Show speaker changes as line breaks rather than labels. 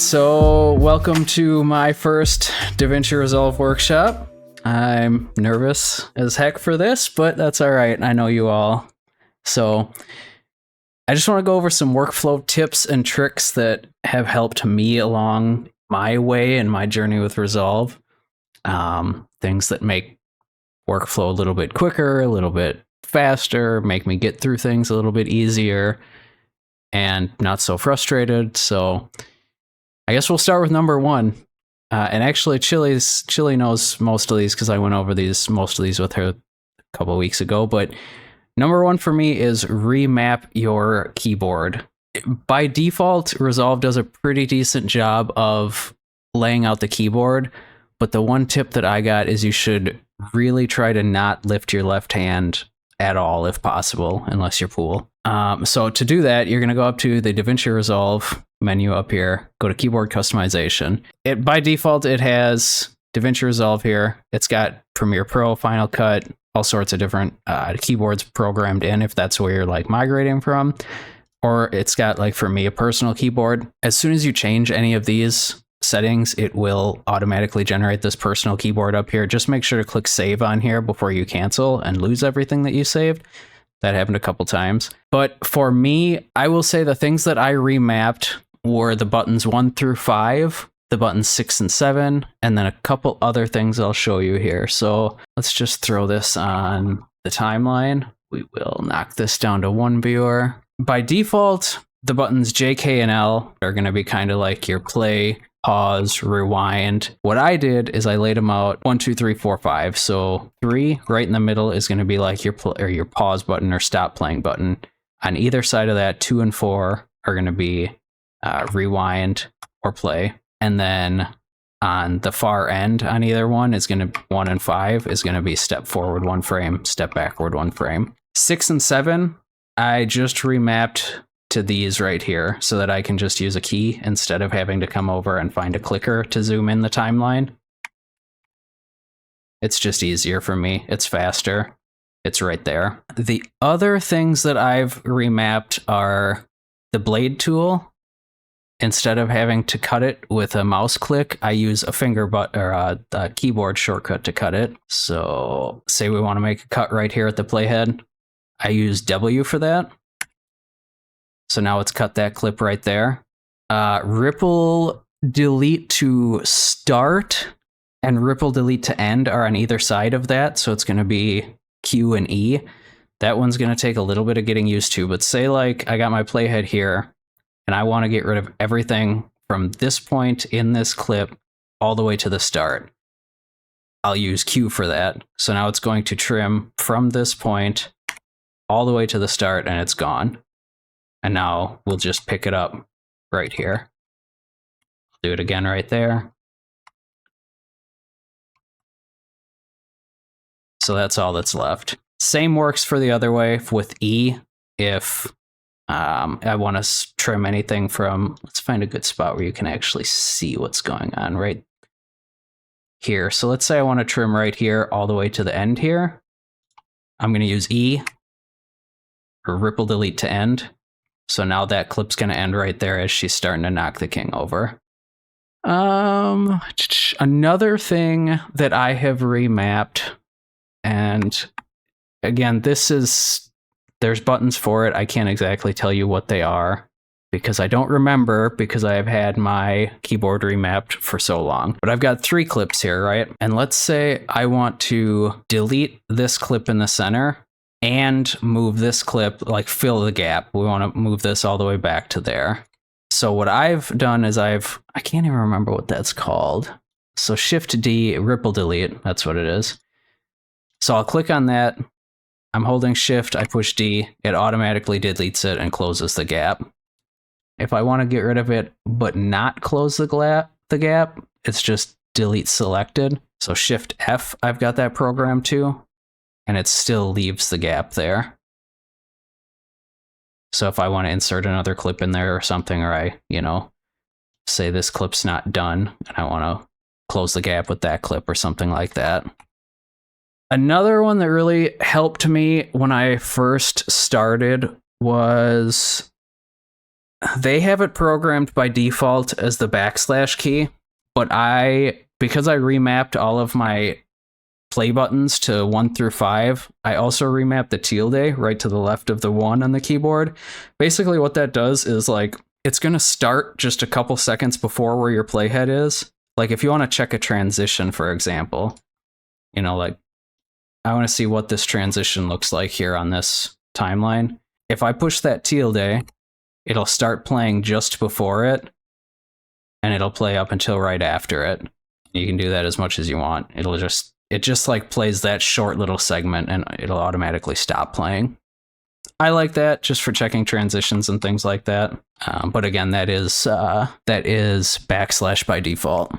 So welcome to my first DaVinci Resolve workshop. I'm nervous as heck for this, but that's all right. I know you all. So I just want to go over some workflow tips and tricks that have helped me along my way and my journey with Resolve. Things that make workflow a little bit quicker, a little bit faster, make me get through things a little bit easier and not so frustrated. So I guess we'll start with number one. And actually, Chili knows most of these because I went over most of these with her a couple of weeks ago. But number one for me is remap your keyboard. By default, Resolve does a pretty decent job of laying out the keyboard. But the one tip that I got is you should really try to not lift your left hand at all, if possible, unless you're pool. So to do that, you're going to go up to the DaVinci Resolve menu up here, go to keyboard customization. By default, it has DaVinci Resolve here. It's got Premiere Pro, Final Cut, all sorts of different keyboards programmed in if that's where you're like migrating from. Or it's got, like for me, a personal keyboard. As soon as you change any of these settings, it will automatically generate this personal keyboard up here. Just make sure to click save on here before you cancel and lose everything that you saved. That happened a couple times. But for me, I will say the things that I remapped were the buttons 1 through 5, the buttons 6 and 7, and then a couple other things I'll show you here. So let's just throw this on the timeline. We will knock this down to one viewer. By default, the buttons J, K, and L are going to be kind of like your play, pause, rewind. What I did is I laid them out 1, 2, 3, 4, 5. So 3 right in the middle is going to be like your pause button or stop playing button. On either side of that, 2 and 4 are going to be rewind or play. And then on the far end on either one is going to 1 and 5 is going to be step forward 1 frame, step backward 1 frame. 6 and 7, I just remapped to these right here so that I can just use a key instead of having to come over and find a clicker to zoom in the timeline. It's just easier for me. It's faster. It's right there. The other things that I've remapped are the blade tool. Instead of having to cut it with a mouse click, I use a a keyboard shortcut to cut it. So say we want to make a cut right here at the playhead. I use W for that. So now it's cut that clip right there. Ripple delete to start and ripple delete to end are on either side of that. So it's going to be Q and E. That one's going to take a little bit of getting used to. But say like I got my playhead here and I want to get rid of everything from this point in this clip all the way to the start. I'll use Q for that. So now it's going to trim from this point all the way to the start and it's gone. And now we'll just pick it up right here. Do it again right there. So that's all that's left. Same works for the other way with E. If I want to trim anything from, let's find a good spot where you can actually see what's going on right here. So let's say I want to trim right here all the way to the end here. I'm going to use E or ripple delete to end. So now that clip's going to end right there as she's starting to knock the king over. Another thing that I have remapped, and again, there's buttons for it. I can't exactly tell you what they are because I don't remember because I have had my keyboard remapped for so long. But I've got 3 clips here, right? And let's say I want to delete this clip in the center and move this clip, like fill the gap. We want to move this all the way back to there. So what I've done is I can't even remember what that's called. So Shift D, ripple delete, that's what it is. So I'll click on that. I'm holding Shift, I push D, it automatically deletes it and closes the gap. If I want to get rid of it but not close the gap, it's just delete selected. So Shift F, I've got that programmed too. And it still leaves the gap there. So if I want to insert another clip in there or something, or I, say this clip's not done and I want to close the gap with that clip or something like that. Another one that really helped me when I first started was they have it programmed by default as the backslash key, but because I remapped all of my play buttons to 1 through 5, I also remapped the tilde right to the left of the 1 on the keyboard. Basically what that does is like, it's going to start just a couple seconds before where your playhead is. Like if you want to check a transition, for example, you know, like I want to see what this transition looks like here on this timeline. If I push that tilde, it'll start playing just before it, and it'll play up until right after it. You can do that as much as you want. It just like plays that short little segment and it'll automatically stop playing. I like that just for checking transitions and things like that. But again, that is backslash by default.